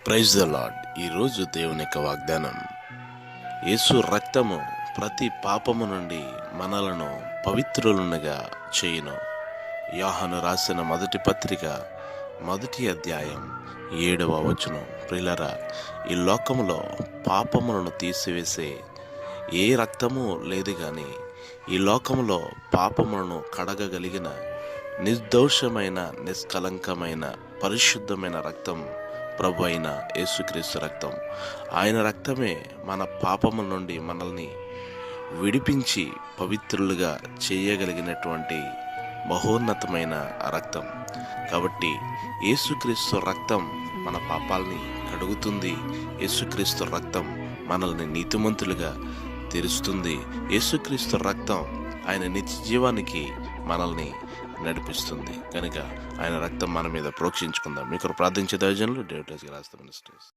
Praise the lord. ఈరోజు దేవుని యొక్క వాగ్దానం, యేసు రక్తము ప్రతి పాపము నుండి మనలను పవిత్రులుగా చేయును. యోహాను రాసిన మొదటి పత్రిక 1వ అధ్యాయం 7వ వచనం. ప్రియులారా, ఈ లోకములో పాపములను తీసివేసే ఏ రక్తము లేదు గాని ఈ లోకములో పాపములను కడగగలిగిన నిర్దోషమైన, నిష్కలంకమైన, పరిశుద్ధమైన రక్తం ప్రభు అయిన యేసుక్రీస్తు రక్తం. ఆయన రక్తమే మన పాపముల నుండి మనల్ని విడిపించి పవిత్రులుగా చేయగలిగినటువంటి మహోన్నతమైన రక్తం. కాబట్టి యేసుక్రీస్తు రక్తం మన పాపాలని కడుగుతుంది. యేసుక్రీస్తు రక్తం మనల్ని నీతిమంతులుగా తీరుస్తుంది. యేసుక్రీస్తు రక్తం ఆయన నిత్య జీవానికి మనల్ని నడిపిస్తుంది. కనుక ఆయన రక్తం మన మీద ప్రోక్షించుకుందాం. మీకు ప్రార్థించే దైవజనులు డేవిడ్ రాస్తా మినిస్ట్రీస్.